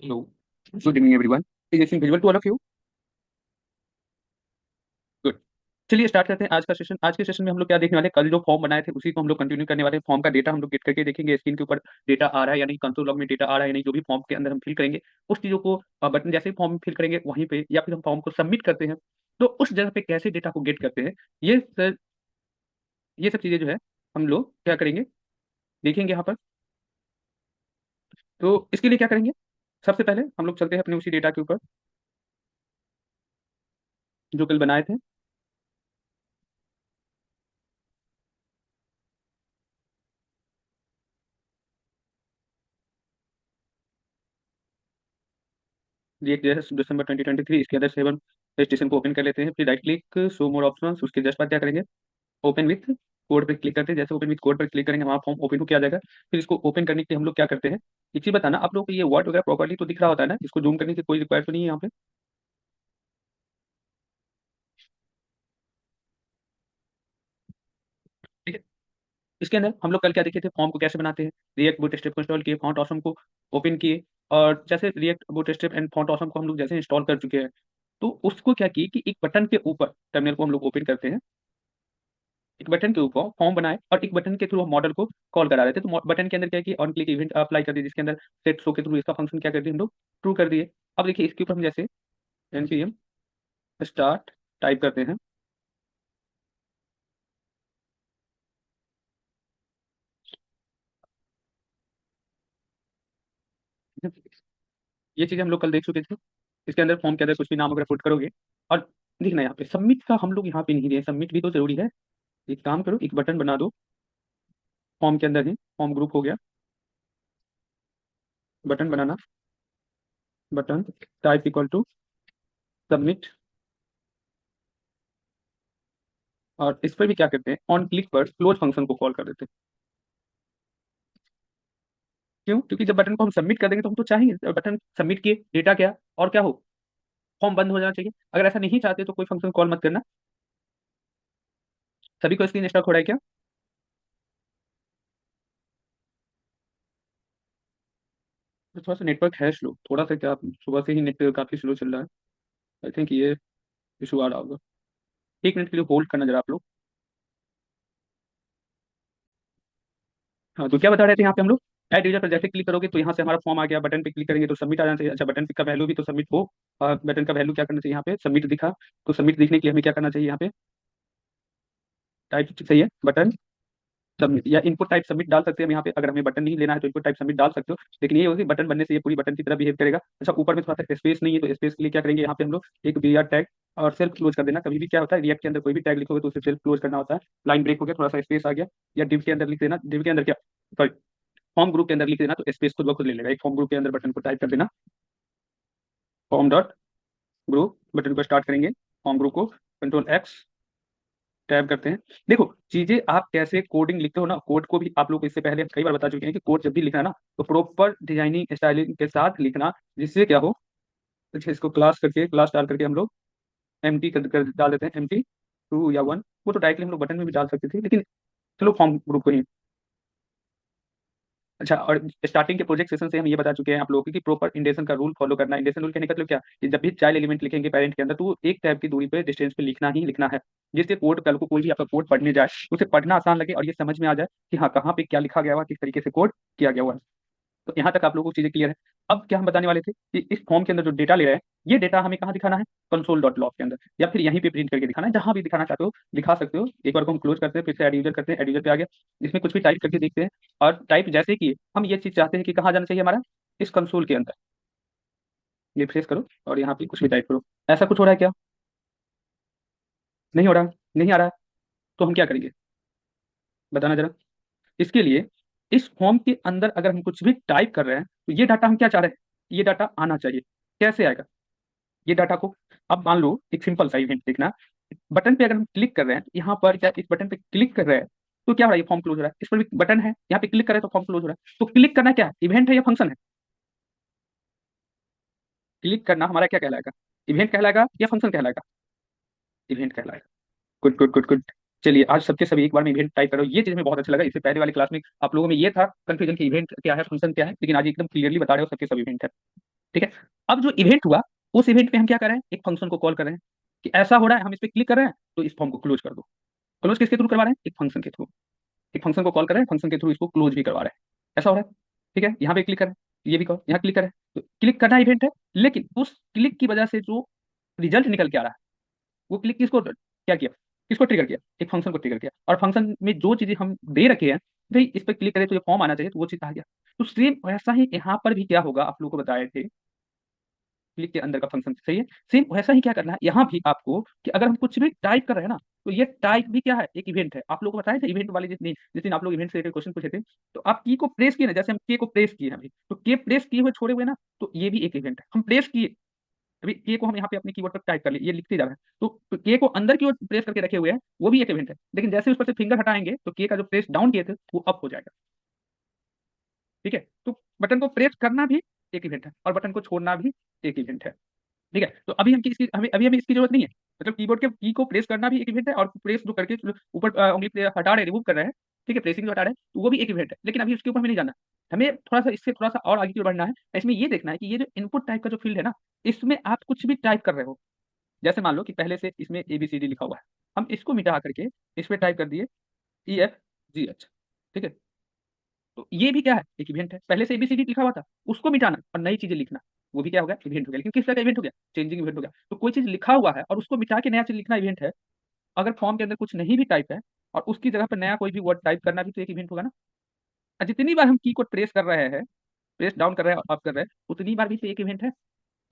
Hello. Good evening, everyone. Is this visible to all of you? Good. चलिए start करते हैं आज का सेशन। आज के सेशन में हम लोग क्या देखने वाले हैं, कल जो फॉर्म बनाए थे उसी को हम लोग कंटिन्यू करने वाले हैं। फॉर्म का डेटा हम लोग गेट करके देखेंगे, स्क्रीन के ऊपर डेटा आ रहा है या नहीं, कंसोल लॉग में डेटा आ रहा है या नहीं, जो भी फॉर्म के अंदर हम फिल करेंगे उस चीज़ों को बटन जैसे ही फॉर्म फिल करेंगे वहीं पे, या फिर हम फॉर्म को सबमिट करते हैं तो उस जगह पे कैसे डेटा को गेट करते हैं, ये सर ये सब चीज़ें जो है हम लोग क्या करेंगे देखेंगे यहाँ पर। तो इसके लिए क्या करेंगे, सबसे पहले हम लोग चलते हैं अपने उसी डेटा के ऊपर जो कल बनाए थे। ये दिसंबर 2023 इसके अंदर सेवन रजिस्ट्रेशन को ओपन कर लेते हैं, फिर राइट क्लिक शो मोर ऑप्शन, उसके जस्ट बाद क्या करेंगे ओपन विथ कोड पर क्लिक करते हैं। जैसे ओपन विथ कोड पर क्लिक करेंगे हमारा फॉर्म ओपन हो किया जाएगा। फिर इसको ओपन करने के लिए हम लोग क्या करते हैं, एक चीज बताना, आप लोग को ये वर्ड वगैरह प्रॉपर्ली तो दिख रहा होता है ना, इसको जूम करने की कोई रिक्वायर तो नहीं है यहाँ पे। ठीक है। इसके अंदर हम लोग कल क्या देखे थे, फॉर्म को कैसे बनाते हैं, रिएक्ट बूटस्ट्रैप को इंस्टॉल किए, फॉन्ट ऑसम को ओपन किए, और जैसे react bootstrap and font awesome को हम लोग जैसे इंस्टॉल कर चुके हैं तो उसको क्या किए कि एक बटन के ऊपर टर्मिनल को हम लोग ओपन करते हैं, एक बटन के ऊपर फॉर्म बनाए और एक बटन के थ्रू हम मॉडल को कॉल करा रहे थे। तो बटन के अंदर क्या है कि ऑन क्लिक इवेंट अप्लाई कर दिए, जिसके अंदर सेट शो के थ्रू इसका फंक्शन क्या कर दिए हम लोग ट्रू कर दिए। अब देखिए इसके ऊपर हम जैसे npm स्टार्ट टाइप करते हैं, ये चीजें हम लोग कल देख चुके थे। इसके अंदर फॉर्म के अंदर कुछ भी नाम वगैरह पुट करोगे और देखना यहाँ पे सबमिट का हम लोग यहाँ पे नहीं दिए, सबमिट भी तो जरूरी है। एक काम करो, एक बटन बना दो फॉर्म के अंदर ही, फॉर्म ग्रुप हो गया, बटन बनाना, button type equal to submit, और इस पर भी क्या करते हैं ऑन क्लिक पर क्लोज फंक्शन को कॉल कर देते हैं। क्यों? क्योंकि जब बटन को हम सबमिट कर देंगे तो हम तो चाहेंगे बटन सबमिट किए डेटा क्या और क्या हो, फॉर्म बंद हो जाना चाहिए। अगर ऐसा नहीं चाहते तो कोई फंक्शन कॉल मत करना। सभी को स्क्रीन स्टॉक हो रहा है क्या? तो थोड़ा सा नेटवर्क है स्लो, थोड़ा सा क्या सुबह से ही नेट काफी स्लो चल रहा है। आई थिंक ये इशू आ रहा होगा। एक मिनट के लिए होल्ड करना जरा आप लोग। हाँ, तो क्या बता रहे थे यहाँ पे हम लोग, ऐड यूजर पर जैसे क्लिक करोगे तो यहाँ से हमारा फॉर्म आ गया, बटन पे क्लिक करेंगे तो सबमिट आ जाना चाहिए। अच्छा, बटन का वैल्यू भी तो सबमिट हो, बटन का वैल्यू क्या करना चाहिए यहाँ पे, सबमिट दिखा, तो सबमिट दिखने के लिए हमें क्या करना चाहिए यहाँ पे, टाइप सही है बटन सबमिट, या इनपुट टाइप सबमिट डाल सकते हैं हम यहाँ पे। अगर हमें बटन नहीं लेना है तो इनपुट टाइप सबमिट डाल सकते हो, लेकिन ये होगी बटन बनने से ये पूरी बटन की तरह बिहेव करेगा। अच्छा, ऊपर में थोड़ा सा स्पेस नहीं है तो स्पेस के लिए क्या करेंगे यहाँ पे हम लोग एक बी आर टैग और सेल्फ क्लोज कर देना। कभी भी क्या होता है रिएक्ट के अंदर कोई भी टैग लिखोगे तो उसे सेल्फ क्लोज करना होता है। लाइन ब्रेक हो गया, थोड़ा सा स्पेस आ गया, या डिव के अंदर लिख देना, डिव के अंदर क्या, सॉरी फॉर्म ग्रुप के अंदर लिख देना तो स्पेस खुद ब खुद ले लेगा। एक फॉर्म ग्रुप के अंदर बटन को टाइप कर देना, फॉर्म डॉट ग्रुप, बटन को स्टार्ट करेंगे, फॉर्म ग्रुप को कंट्रोल एक्स टैब करते हैं। देखो चीजें आप कैसे कोडिंग लिखते हो ना, कोड को भी आप लोग को इससे पहले कई बार बता चुके हैं कि कोड जब भी लिखना है ना तो प्रॉपर डिजाइनिंग स्टाइलिंग के साथ लिखना, जिससे क्या हो। अच्छा, इसको क्लास करके, क्लास डाल करके हम लोग कर डाल देते हैं, एम टी टू या वन, वो तो डायरेक्टली हम लोग बटन में भी डाल सकते थे, लेकिन चलो फॉर्म ग्रुप को ही। अच्छा, और स्टार्टिंग के प्रोजेक्ट सेशन से हम ये बता चुके हैं आप लोगों को कि प्रॉपर इंडेक्शन का रूल फॉलो करना है। इंडेक्शन रूल कहने का मतलब क्या, कि जब भी चाइल्ड एलिमेंट लिखेंगे पेरेंट के अंदर तो वो एक टैब की दूरी पे डिस्टेंस पे लिखना ही लिखना है, जिससे कोड कल को कोई भी आपका कोड पढ़ने जाए उसे पढ़ना आसान लगे और ये समझ में आ जाए कि हाँ कहाँ पे क्या लिखा गया हुआ, किस तरीके से कोड किया गया हुआ है। तो यहाँ तक आप लोगों को चीजें क्लियर है। अब क्या हम बताने वाले थे कि इस फॉर्म के अंदर जो डेटा ले रहे हैं ये डेटा हमें कहाँ दिखाना है, कंसोल डॉट लॉग के अंदर, या फिर यहीं पे प्रिंट करके दिखाना है, जहां भी दिखाना चाहते हो दिखा सकते हो। एक बार को हम क्लोज करते हैं, फिर से एड यूजर करते हैं, एड यूजर पे आ गया, इसमें कुछ भी टाइप करके देखते हैं, और टाइप जैसे कि हम ये चीज चाहते हैं कि कहाँ जाना चाहिए हमारा, इस कंसोल के अंदर। रिफ्रेश करो और यहाँ पे कुछ भी टाइप करो, ऐसा कुछ हो रहा है क्या, नहीं हो रहा है, नहीं आ रहा है, तो हम क्या करेंगे बताना जरा। इसके लिए इस फॉर्म के अंदर अगर हम कुछ भी टाइप कर रहे हैं तो ये डाटा हम क्या चाह रहे हैं, ये डाटा आना चाहिए। कैसे आएगा ये डाटा को, अब मान लो एक सिंपल सा इवेंट देखना, बटन पे अगर हम क्लिक कर रहे हैं यहाँ पर, या इस बटन पे क्लिक कर रहे हैं तो क्या हो रहा है, फॉर्म क्लोज हो रहा है। इस पर भी बटन है, यहाँ पे क्लिक कर रहे हैं तो फॉर्म क्लोज हो रहा है। तो क्लिक करना क्या है, इवेंट है या फंक्शन है, क्लिक करना हमारा क्या कहलाएगा, इवेंट कहलाएगा या फंक्शन कहलाएगा, इवेंट कहलाएगा। Good good good good. चलिए आज सबके सभी एक बार में इवेंट टाइप करो, ये चीज हमें बहुत अच्छा लगा। इससे पहले वाली क्लास में आप लोगों में ये था कंफ्यूजन कि इवेंट क्या है फंक्शन क्या है, लेकिन आज एकदम क्लियरली बता रहे हो सबके सब इवेंट है। ठीक है। अब जो इवेंट हुआ, उस इवेंट में हम क्या कर रहे हैं, एक फंक्शन को कॉल कर रहे हैं कि ऐसा हो रहा है, हम इस पे क्लिक कर रहे हैं तो इस फॉर्म को क्लोज कर दो। क्लोज किसके थ्रू करवा रहे हैं, एक फंक्शन के थ्रू। एक फंक्शन को कॉल कर रहे हैं, फंक्शन के थ्रू इसको क्लोज भी करवा रहे हैं। ऐसा हो रहा है। ठीक है, यहाँ पे क्लिक करें, ये भी करो, यहाँ क्लिक करें। तो क्लिक करना इवेंट है, लेकिन उस क्लिक की वजह से जो रिजल्ट निकल के आ रहा है, वो क्लिक किसको क्या किया, किसको ट्रिगर किया, एक फंक्शन को ट्रिगर किया। और फंक्शन में जो चीजें हम दे रखे हैं, भाई इस पर क्लिक करें तो ये फॉर्म आना चाहिए, तो वो चीज आ गया। तो सेम वैसा ही यहाँ पर भी क्या होगा, आप लोगों को बताए थे क्लिक के अंदर का फंक्शन, सही है। सेम वैसा ही क्या करना है यहाँ भी आपको, कि अगर हम कुछ भी टाइप कर रहे हैं ना, तो ये टाइप भी क्या है, एक इवेंट है। आप लोगों को बताया था इवेंट वाले जिस दिन आप लोग इवेंट से रिलेटेड क्वेश्चन पूछे थे, तो आप की को प्रेस किए ना, जैसे हम के को प्रेस किए हैं अभी, तो के प्रेस किए हुए छोड़े हुए ना, तो ये भी एक इवेंट है। हम प्रेस किए, अभी के को हम यहाँ पे अपने कीबोर्ड पर टाइप कर लिए, ये लिखते जा रहे हैं, तो के को अंदर की ओर प्रेस करके रखे हुए हैं, वो भी एक इवेंट है। लेकिन जैसे उस पर से फिंगर हटाएंगे, तो के का जो प्रेस डाउन किए थे वो अप हो जाएगा। ठीक है, तो बटन को प्रेस करना भी एक इवेंट है, और बटन को छोड़ना भी एक इवेंट है। ठीक है, तो अभी हम इसकी हमें इसकी जरूरत नहीं है। मतलब कीबोर्ड के की को प्रेस करना भी एक इवेंट है, और प्रेस जो करके जो ऊपर उंगली हटा रहे, रिमूव कर रहे हैं, ठीक है, प्रेसिंग जो हटा रहे हैं, तो वो भी एक इवेंट है। लेकिन अभी उसके ऊपर हमें नहीं जाना। हमें थोड़ा सा इससे थोड़ा सा और आगे की ओर बढ़ना है। इसमें ये देखना है कि ये जो इनपुट टाइप का जो फील्ड है ना, इसमें आप कुछ भी टाइप कर रहे हो। जैसे मान लो कि पहले से इसमें ABCD लिखा हुआ है, हम इसको मिटा करके इस पे टाइप कर दिए EFGH। ठीक है, तो ये भी क्या है, एक इवेंट है। पहले से ABCD लिखा हुआ था, उसको मिटाना और नई चीजें लिखना, वो भी क्या हो गया, इवेंट हो गया। लेकिन किस तरह का इवेंट हो गया, चेंजिंग इवेंट हो गया। तो कोई चीज लिखा हुआ है और उसको मिटा के नया चीज लिखना इवेंट है। अगर फॉर्म के अंदर कुछ नहीं भी टाइप है और उसकी जगह पर नया कोई भी वर्ड टाइप करना भी तो एक इवेंट होगा ना। और जितनी बार हम की को प्रेस कर रहे हैं, प्रेस डाउन कर रहे हैं, अप कर रहे हैं, उतनी बार भी तो एक इवेंट है।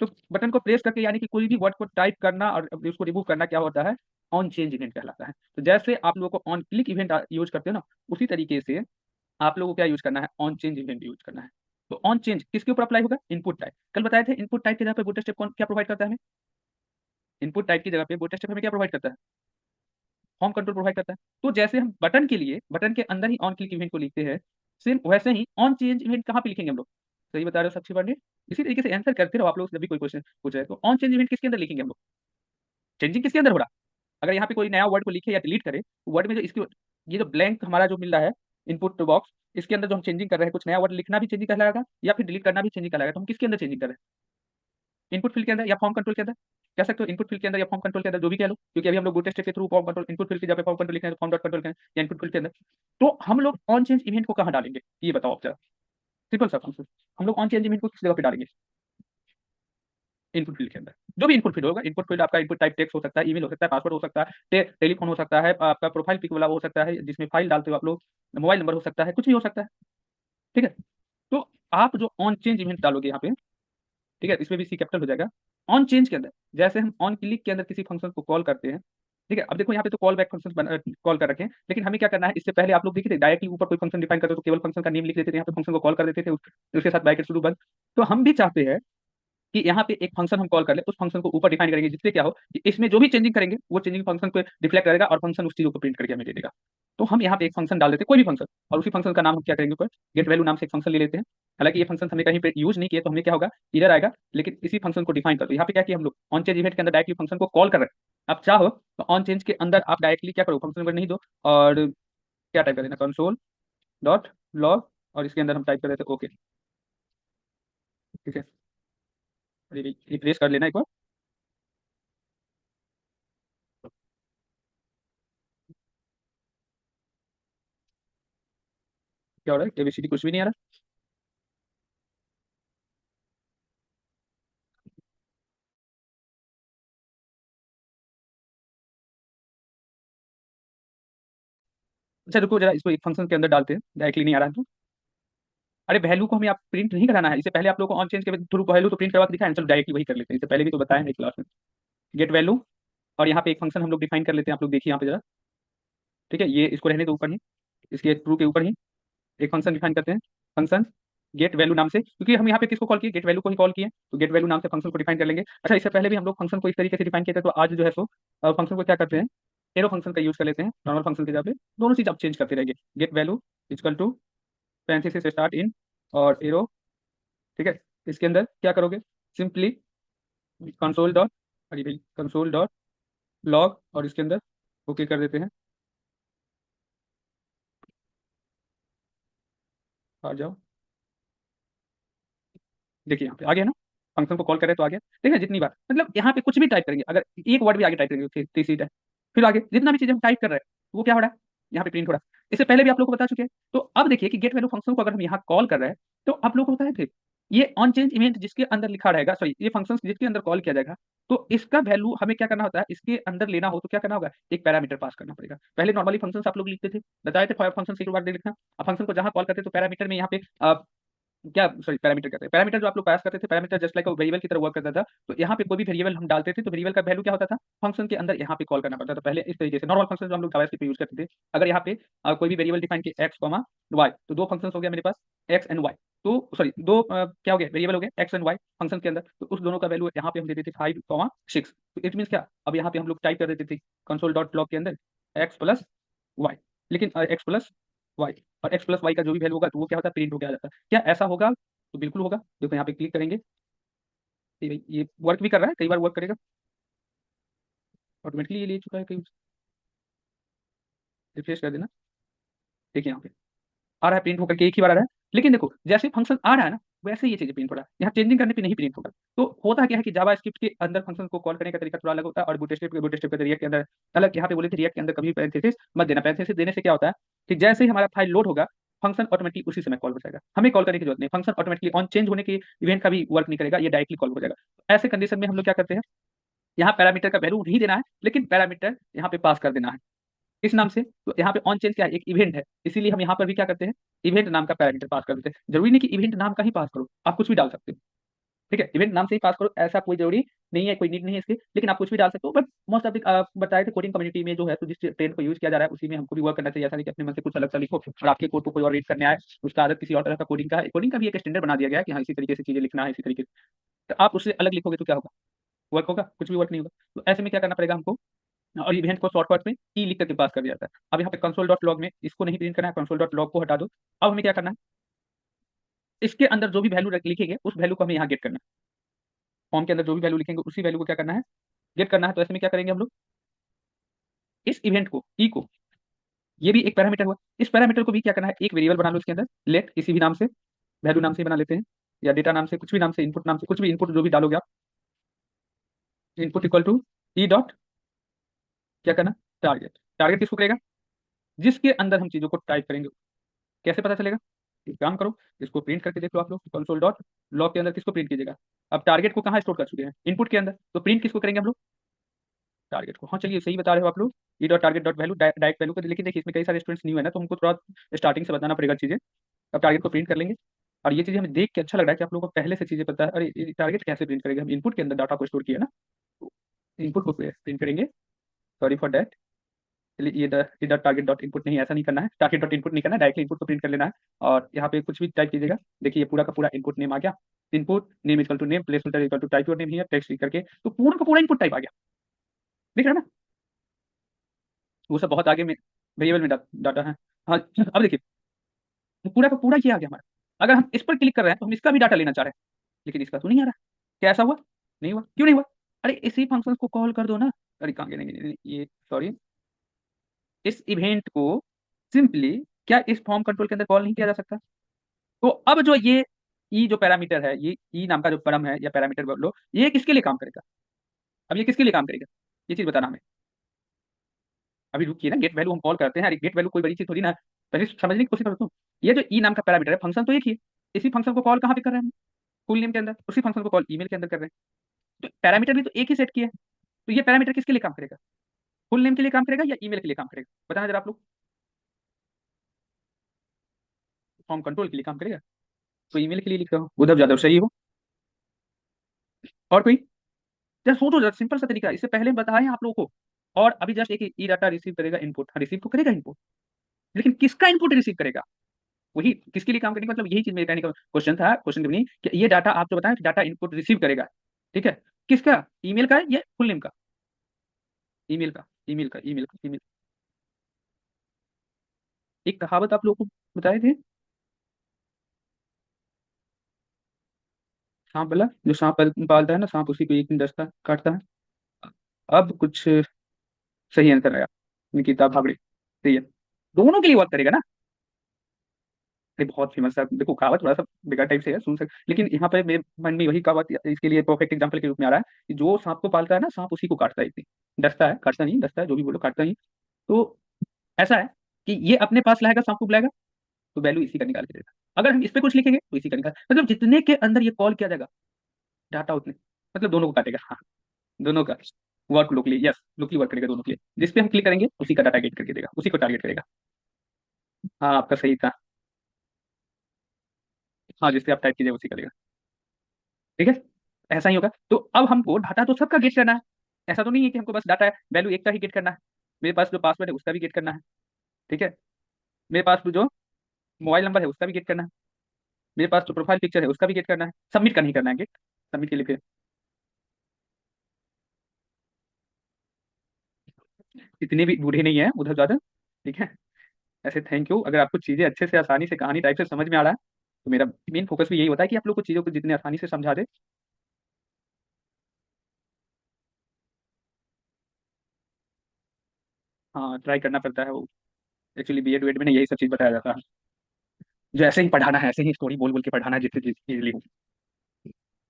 तो बटन को प्रेस करके यानी कि कोई भी वर्ड को टाइप करना और उसको रिमूव करना क्या होता है, ऑन चेंज इवेंट कहलाता है। तो जैसे आप लोगों को ऑन क्लिक इवेंट यूज करते हो ना, उसी तरीके से आप लोगों को क्या यूज करना है, ऑन चेंज इवेंट यूज करना है। तो ऑन चेंज किसके ऊपर अप्लाई होगा, इनपुट टाइप। कल बताए थे इनपुट टाइप की जगह पे बूट स्टेप कौन क्या प्रोवाइड करता है हमें, इनपुट टाइप की जगह पे बूट स्टेप हमें क्या प्रोवाइड करता है, फॉर्म कंट्रोल प्रोवाइड करता है। तो जैसे हम बटन के लिए बटन के अंदर ही ऑन क्लिक इवेंट को लिखते हैं, सेम वैसे ही ऑन चेंज इवेंट कहाँ पे लिखेंगे हम लोग। सही बता रहे हो साक्षी पांडे। इसी तरीके से आंसर करते रहो आप लोग जब भी कोई क्वेश्चन पूछ रहे हैं, तो ऑन चेंज इवेंट किसके अंदर लिखेंगे हम लोग, चेंजिंग किसके अंदर हो रहा। अगर यहाँ पे कोई नया वर्ड को लिखे या डिलीट करे, तो वर्ड में जो इसकी ये जो ब्लैंक हमारा जो मिल रहा है इनपुट बॉक्स, इसके अंदर जो हम चेंजिंग कर रहे हैं, कुछ नया वर्ड लिखना भी चेंजिंग कहलाएगा या फिर डिलीट करना भी चेंजिंग कहलाएगा। तो हम किसके अंदर चेंजिंग कर रहे हैं, इनपुट फील्ड के अंदर या फॉर्म कंट्रोल के अंदर। कह सकते हो इनपुट फील्ड के अंदर या फॉर्म कंट्रोल के अंदर, जो भी कह लो, क्योंकि अभी हम लोग बूट स्टेप के through form control input field की जगह पे फॉर्म कंट्रोल लिख रहे हैं, तो फॉर्म डॉट कंट्रोल करें या इनपुट फील्ड के अंदर। तो हम लोग ऑन चेंज इवेंट को कहाँ डालेंगे, ये बताओ आप जरा, सिंपल सा आंसर। हम लोग ऑन चेंज इवेंट को किस जगह पे डालेंगे, इनपुट फील्ड के अंदर। जो भी इनपुट फील्ड होगा, इनपुट फील्ड आपका इनपुट टाइप टेक्स्ट हो सकता है, ईमेल हो सकता है, पासवर्ड हो सकता है, टेलीफोन हो सकता है, आपका प्रोफाइल पिक वाला हो सकता है जिसमें फाइल डालते हो आप लोग, मोबाइल नंबर हो सकता है, कुछ भी हो सकता है। ठीक है, तो आप जो ऑन चेंज इवेंट डालोगे यहाँ पे, ठीक है, इसमें भी सी कैपिटल हो जाएगा। ऑन चेंज के अंदर जैसे हम ऑन क्लिक के अंदर किसी फंक्शन को कॉल करते हैं, ठीक है। अब देखो यहाँ पे तो कॉल बैक फंक्शन कॉल कर रखे हैं, लेकिन हमें क्या करना है, इससे पहले आप लोग देखिए थे डायरेक्टली ऊपर कोई फंक्शन डिफाइन करते तो केवल फंक्शन का नेम लिख देते थे, यहाँ पे फंक्शन को कॉल कर देते थे, उसके साथ ब्रैकेट शुरू बंद। तो हम भी चाहते हैं कि यहाँ पे एक फंक्शन हम कॉल कर ले, उस फंक्शन को ऊपर डिफाइन करेंगे, जिससे क्या हो कि इसमें जो भी चेंजिंग करेंगे वो चेंजिंग फंक्शन को रिफ्लेक्ट करेगा और फंक्शन उस चीजों को प्रिंट करके हमें दे देगा। तो हम यहाँ पे एक फंक्शन डाल देते हैं, कोई भी फंक्शन, और उसी फंक्शन का नाम हम क्या करेंगे, ऊपर गेट वैल्यू नाम से एक फंक्शन ले लेते हैं। हालांकि ये फंक्शन हमने कहीं पे यूज नहीं किया, तो हमें क्या होगा, इधर आएगा, लेकिन इसी फंक्शन को डिफाइन कर दो। यहाँ पे क्या किया हम लोग, ऑन चेंज इवेंट के अंदर डायरेक्टली फंक्शन को कॉल कर रहे हैं। आप चाहो तो ऑन चेंज के अंदर आप डायरेक्टली क्या करो, फंक्शन नंबर नहीं दो और क्या टाइप कर देना, कंसोल डॉट लॉग, और इसके अंदर हम टाइप कर देते हैं ओके। ठीक है, रिप्लेस कर लेना एक बार। क्या हो रहा है, ABCD कुछ भी नहीं आ रहा। अच्छा रुको जरा, इसको एक फंक्शन के अंदर डालते हैं, डायरेक्टली नहीं आ रहा है तो। अरे वैल्यू को हमें आप प्रिंट नहीं कराना है, इससे पहले आप लोग को ऑन चेंज के थ्रू वैल्यू तो प्रिंट करवा के दिखाया है, चलो डायरेक्टली वही कर लेते हैं। इससे पहले भी तो बताया है क्लास में, गेट वैल्यू, और यहाँ पे एक फंक्शन हम लोग डिफाइन कर लेते हैं, आप लोग देखिए यहाँ पे जरा। ठीक है, ये इसको रहने दो ऊपर ही, इसके ट्रू के ऊपर ही एक फंक्शन डिफाइन करते हैं, फंक्शन गेट वैल्यू नाम से, क्योंकि हम यहाँ पे किसको कॉल किए, गेट वैल्यू को ही कॉल किए, तो गेट वैल्यू नाम से फंक्शन को डिफाइन कर लेंगे। अच्छा, इससे पहले भी हम लोग फंक्शन को इस तरीके से डिफाइन किए थे, तो आज जो है सो फंक्शन को क्या करते हैं, एरो फंक्शन का यूज कर लेते हैं, नॉर्मल फंक्शन की जगह पे। दोनों चीज आप चेंज करते रहेंगे, get value equal to parenthesis से स्टार्ट इन और एरो। ठीक है, इसके अंदर क्या करोगे, सिंपली कंसोल डॉट, अरे भाई कंसोल डॉट लॉग, और इसके अंदर ओके कर देते हैं। आ जाओ, देखिए यहाँ पे आ गया ना। फंक्शन को कॉल कर रहे हैं तो आ गया। ठीक है, जितनी बार मतलब यहाँ पे कुछ भी टाइप करेंगे, अगर एक वर्ड भी आगे टाइप करेंगे तीसरी टाइप, फिर आगे जितना भी चीज हम टाइप कर रहे हैं वो क्या हो रहा है, यहाँ पे प्रिंट हो रहा है। इससे पहले भी आप लोग को बता चुके हैं। तो अब देखिए कि गेट वैल्यू फंक्शन को अगर हम यहाँ कॉल कर रहे हैं तो आप लोग को बताया थे, ये ऑन चेंज इवेंट जिसके अंदर लिखा रहेगा, सॉरी ये फंक्शन जिसके अंदर कॉल किया जाएगा, तो इसका वैल्यू हमें क्या करना होता है, इसके अंदर लेना हो तो क्या करना होगा, एक पैरामीटर पास करना पड़ेगा। पहले नॉर्मली फंक्शंस आप लोग लिखते थे, बताए थे फंक्शन के बाद लिखना। अब फंक्शन को जहां कॉल करते तो पैरामीटर में यहाँ पे क्या सॉरी पैरामीटर कहते हैं, पैरामीटर जो आप लोग पास करते थे, पैरामीटर जस्ट लाइक वेरिएबल की तरह वर्क करता था। तो यहाँ पे कोई भी वेरिएबल हम डालते थे तो वेरिएबल का वैल्यू क्या होता था, फंक्शन के अंदर यहाँ पे कॉल करना पड़ता था। पहले इस तरीके से नॉर्मल फंक्शन जो हम लोग जावास्क्रिप्ट पे यूज करते थे, अगर यहाँ पे कोई भी वेरिएबल डिफाइन किया एक्स कॉमा वाई, तो दो फंक्शन हो गया मेरे पास एक्स एंड वाई। तो सॉरी दो क्या हो गया, वेरिएबल हो गया एक्स एंड वाई फंक्शन के अंदर, तो उस दोनों का वैल्यू यहाँ पे हम देते थे 5,6। तो इट मीन क्या, अब यहाँ पे हम लोग टाइप कर देते थे कंसोल डॉट लॉग के अंदर एक्स प्लस वाई, लेकिन एक्स प्लस वाई, और एक्स प्लस वाई का जो भी वैल्यू होगा तो वो क्या होता है, प्रिंट होकर आ जाता है। क्या ऐसा होगा, तो बिल्कुल होगा। देखो यहाँ पे क्लिक करेंगे, ये वर्क भी कर रहा है, कई बार वर्क करेगा ऑटोमेटिकली, ये ले चुका है कहीं, रिफ्रेश कर देना। देखिए यहाँ पे आ रहा है, प्रिंट होकर के एक ही बार आ रहा है। लेकिन देखो जैसे फंक्शन आ रहा है ना, वैसे ही ये चीजें प्रिंट हो रहा है, यहाँ चेंजिंग करने पे नहीं प्रिंट होगा। तो होता क्या है कि जावा स्क्रिप्ट के अंदर फंक्शन को कॉल करने का तरीका थोड़ा अलग होता है, और बूटस्ट्रैप के रिएक्ट के अंदर अलग। यहाँ पे बोले थे रिएक्ट के अंदर कभी पैरेंथेसिस मत देना, पैरेंथेसिस देने से क्या होता है कि जैसे ही हमारा फाइल लोड होगा, फंक्शन ऑटोमेटिकली उसी समय कॉल हो जाएगा, हमें कॉल करने की जरूरत नहीं, फंक्शन ऑटोमेटिकली ऑन चेंज होने के इवेंट का भी वर्क नहीं करेगा, ये डायरेक्टली कॉल हो जाएगा। तो ऐसे कंडीशन में हम लोग क्या करते हैं, यहाँ पैरामीटर का वैल्यू नहीं देना है, लेकिन पैरामीटर यहाँ पे पास कर देना है किस नाम से, तो यहाँ पे ऑन चेंज क्या है, एक इवेंट है, इसीलिए हम यहाँ पर भी क्या करते हैं, इवेंट नाम का पैरामीटर पास कर देते हैं। जरूरी नहीं कि इवेंट नाम का ही पास करो, आप कुछ भी डाल सकते हो। ठीक है, इवेंट नाम से ही पास करो, ऐसा कोई जरूरी नहीं है, कोई नीड नहीं है इसके, लेकिन आप कुछ भी डाल सकते हो। बट मोस्ट ऑफ द बताए थे कोडिंग कम्युनिटी में जो है, तो जिस ट्रेंड को यूज किया जा रहा है उसी में हमको भी वर्क करना चाहिए। ऐसा नहीं कि अपने मन से कुछ अलग सा लिखो और आपके कोड को कोई और रीड करने आए, उसका आदत किसी और तरह का कोडिंग का है। कोडिंग का भी एक स्टैंडर्ड बना दिया गया है कि हाँ इसी तरीके से चीजें लिखना है, इसी तरीके से। तो आप उससे अलग लिखोगे तो क्या होगा, वर्क होगा, कुछ भी वर्क नहीं होगा। तो ऐसे में क्या करना पड़ेगा हमको, और इवेंट को शॉर्टकट में ई लिख करके पास कर दिया जाता है। अब यहाँ पे कंसोल डॉट लॉग में इसको नहीं प्रिंट करना है, कंसोल डॉट लॉग को हटा दो। अब हमें क्या करना है, इसके अंदर जो भी वैल्यू लिखेंगे उस वैल्यू को हमें यहाँ गेट करना है। फॉर्म के अंदर जो भी वैल्यू लिखेंगे उसी वैल्यू को क्या करना है, गेट करना है। तो ऐसे में क्या करेंगे हम लोग, इस इवेंट को ई को, ये भी एक पैरामीटर हुआ, इस पैरामीटर को भी क्या करना है, एक वेरिएबल बना लो इसके अंदर, लेट किसी भी नाम से, वैल्यू नाम से ही बना लेते हैं, या डेटा नाम से, कुछ भी नाम से, इनपुट नाम से, कुछ भी इनपुट जो भी डालोगे आप, input equal to E dot क्या करना, टारगेट। टारगेट किसको करेगा, जिसके अंदर हम चीजों को टाइप करेंगे। कैसे पता चलेगा, एक काम करो, इसको प्रिंट करके देख लो आप लोग, कंसोल डॉट लॉग के अंदर किसको प्रिंट कीजिएगा, अब टारगेट को कहाँ स्टोर कर चुके हैं, इनपुट के अंदर, तो प्रिंट किसको करेंगे हम लोग, टारगेट को। हाँ चलिए सही बता रहे हो आप लोग, E dot target dot value direct value को। लेकिन देखिए इसमें कई सारे स्टूडेंट्स न्यू है ना, तो हमको थोड़ा स्टार्टिंग से बताना पड़ेगा चीजें। अब टारगेट को प्रिंट कर लेंगे, और ये चीजें हमें देख के अच्छा लग रहा है कि आप लोगों को पहले से चीजें पता है। अरे टारगेट कैसे प्रिंट करेंगे, हम इनपुट के अंदर डाटा को स्टोर किया ना, इनपुट को प्रिंट करेंगे, सॉरी फॉर दैट। चलिए ये डॉट टारगेट डॉट इनपुट नहीं, ऐसा नहीं करना है, टारगेट डॉट इनपुट नहीं करना है, डायरेक्टली इनपुट को प्रिंट कर लेना है। और यहाँ पे कुछ भी टाइप कीजिएगा, देखिए ये पूरा का पूरा इनपुट नेम आ गया, input name equal to name, place filter equal to type your name here, text करके, तो पूरा का पूरा इनपुट टाइप आ गया, दिख रहा है ना। वो सब बहुत आगे में वेरिएबल में डाटा है। हाँ अब देखिए पूरा का पूरा ये आ गया हमारा। अगर हम इस पर क्लिक कर रहे हैं तो हम इसका भी डाटा लेना चाह रहे हैं, लेकिन इसका तो नहीं आ रहा। क्या ऐसा हुआ, नहीं हुआ, क्यों नहीं हुआ, अरे इसी फंक्शन को कॉल कर दो ना। अरे कहाँ गया, नहीं, ये सॉरी, इस इवेंट को सिंपली क्या इस फॉर्म कंट्रोल के अंदर कॉल नहीं किया जा सकता। तो अब जो ये ई जो पैरामीटर है, ये ई नाम का जो परम है या पैरामीटर बोल लो, ये किसके लिए काम करेगा, अब ये किसके लिए काम करेगा, ये चीज बताना हमें। अभी रुकिए ना, गेट वैल्यू हम कॉल करते हैं, अरे गेट वैल्यू कोई बड़ी चीज थोड़ी ना है, पहले समझने की कोशिश करता हूँ। ये जो ई नाम का पैरामीटर है, फंक्शन तो एक ही है, इसी फंक्शन को कॉल कहाँ पे कर रहे हैं हम, फुल नेम के अंदर, उसी फंक्शन को कॉल ईमेल के अंदर कर रहे हैं। तो पैरामीटर भी तो एक ही सेट किया है, तो ये पैरामीटर किसके लिए काम करेगा, फुल नेम के लिए काम करेगा या ईमेल के लिए काम करेगा, बताना जरा आप लोग। फॉर्म कंट्रोल के लिए काम करेगा, तो ईमेल के लिए लिख रहा हूँ, उधर ज्यादा सही हो। और कोई, जरा सोचो, जरा सिंपल सा तरीका है, इससे पहले बताएं आप लोगों को। और अभी जस्ट एक ई डाटा रिसीव करेगा इनपुट, हाँ रिसीव तो करेगा इनपुट, लेकिन किसका इनपुट रिसीव करेगा, वही किसके लिए काम करेगा, मतलब यही चीज मेरे कहने का क्वेश्चन था, क्वेश्चन की कि ये डाटा आप जो बताएं डाटा इनपुट रिसीव करेगा, ठीक है, किसका, ईमेल का या फुल नेम का, ईमेल का, ईमेल का, ईमेल का, ईमेल। एक कहावत आप लोगों को बताए थे, सांप वाला, जो सांप पालता है ना, सांप उसी को एक दिन डसता काटता है। अब कुछ सही आंसर आया, निकिता भागड़े, सही है, दोनों के लिए वर्क करेगा ना। अरे बहुत फेमस है, देखो कहावत थोड़ा सा बेकार टाइप से है, सुन सक लेकिन यहाँ पे मेरे मन में वही कहावत इसके लिए परफेक्ट एग्जाम्पल के रूप में आ रहा है कि जो सांप को पालता है ना, सांप उसी को काटता है, इतनी डसता है, काटता नहीं, डसता है, जो भी बोलो, काटता नहीं। तो ऐसा है कि ये अपने पास लाएगा, सांप को बुलाएगा, तो वैल्यू इसी का निकाल के देगा। अगर हम इस पे कुछ लिखेंगे तो इसी का निकाल, मतलब जितने के अंदर ये कॉल किया जाएगा डाटा उतने, मतलब दोनों को काटेगा, हाँ, दोनों का work locally, yes, locally work करेगा दोनों के लिए, जिस पे हम क्लिक करेंगे उसी का डाटा गेट करके देगा, उसी को टारगेट करेगा। हाँ आपका सही था। हाँ जिस पे आप टाइप कीजिए उसी का देगा। ठीक है, ऐसा ही होगा। तो अब हमको डाटा तो सबका गेट करना है, ऐसा तो नहीं है कि हमको बस डाटा है वैल्यू एक का ही गेट करना है। मेरे पास जो पासवर्ड है उसका भी गेट करना है। ठीक है, मेरे पास जो मोबाइल नंबर है उसका भी गेट करना है। मेरे पास जो प्रोफाइल पिक्चर है उसका भी गेट करना है। सबमिट का नहीं करना है गेट, सबमिट के लिए फिर इतने भी बूढ़े नहीं है उधर ज्यादा। ठीक है, ऐसे थैंक यू। अगर आपको चीजें अच्छे से आसानी से कहानी टाइप से समझ में आ रहा है, तो मेरा मेन फोकस भी यही होता है कि आप लोग को चीजों को जितने आसानी से समझा दे। हाँ ट्राई करना पड़ता है वो, एक्चुअली बीएड वीएड में ना यही सब चीज बताया जाता है, जो ऐसे ही पढ़ाना है, ऐसे ही स्टोरी बोल बोल के पढ़ाना है, जितनी इजीली हो,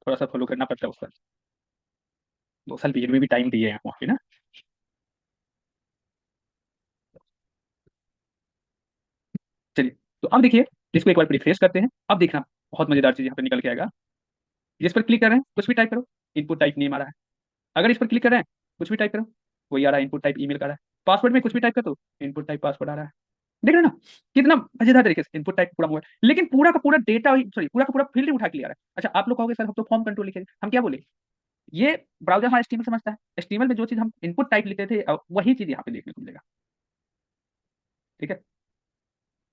थोड़ा सा फॉलो करना पड़ता है उसका। 2 साल बीएड में भी टाइम दिए हैं वहाँ पे ना। चलिए, तो अब देखिए, इसको एक बार रिफ्रेश करते हैं, अब देखना बहुत मजेदार चीज यहाँ पे निकल के आएगा। जिस पर क्लिक कर रहे हैं कुछ भी टाइप करो, इनपुट टाइप नेम आ रहा है। अगर इस पर क्लिक कर रहे हैं कुछ भी टाइप करो, वही आ रहा है, इनपुट टाइप ईमेल का आ रहा है। पासवर्ड में कुछ भी टाइप कर दो, इनपुट टाइप पासवर्ड आ रहा है। देख रहे हो ना, कितना मजेदार तरीके से इनपुट टाइप पूरा मोबाइल, लेकिन पूरा का पूरा डेटा, सॉरी पूरा का पूरा फील्ड उठा के ले आ रहा है। अच्छा आप लोग कहोगे सर हम तो फॉर्म कंट्रोल लिखे, हम क्या बोले, ये ब्राउजर हमारा एचटीएमएल समझता है, एचटीएमएल में जो चीज हम इनपुट टाइप लिखते थे वही चीज यहाँ पे देखने को मिलेगा। ठीक है,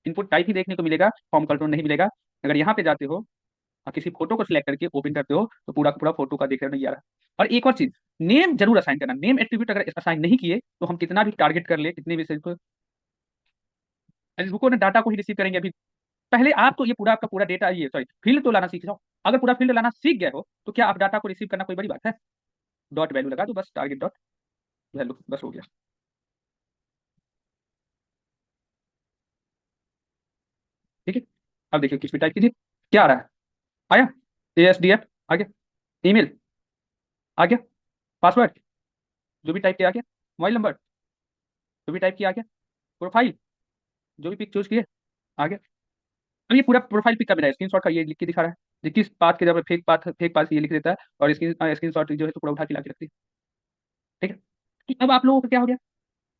इनपुट टाइप ही देखने को मिलेगा, फॉर्म कंट्रोल नहीं मिलेगा। अगर यहाँ पे जाते हो और किसी फोटो को सिलेक्ट करके ओपन करते हो तो पूरा का पूरा फोटो का देखने नहीं आ रहा। और एक और चीज, नेम जरूर असाइन करना, नेम एट्रीब्यूट अगर असाइन नहीं किए तो हम कितना भी टारगेट कर ले, कितने भी रुको ना, डाटा को ही रिसीव करेंगे अभी। पहले आप तो ये पूरा आपका पूरा डेटा, ये सॉरी फील्ड तो लाना सीख जाओ। अगर पूरा फील्ड लाना सीख गए हो तो क्या आप डाटा को रिसीव करना कोई बड़ी बात है। डॉट वैल्यू लगा दो बस, टारगेट डॉट वैल्यू, बस हो गया। ठीक है, अब देखिए किस भी टाइप कीजिए, क्या आ रहा है, आया, ASDF आ गया, ईमेल आ गया, पासवर्ड जो भी टाइप किया आ गया, मोबाइल नंबर जो भी टाइप किया आ गया, प्रोफाइल जो भी पिक चूज किए आ गया। अब ये पूरा प्रोफाइल पिक का मेरा स्क्रीनशॉट का ये लिख के दिखा रहा है, जो किस पाथ के जब फेक पाथ ये लिख देता है, और स्क्रीनशॉट जो है तो पूरा उठा के ला के रखती है। ठीक है, तो अब आप लोगों को क्या हो गया,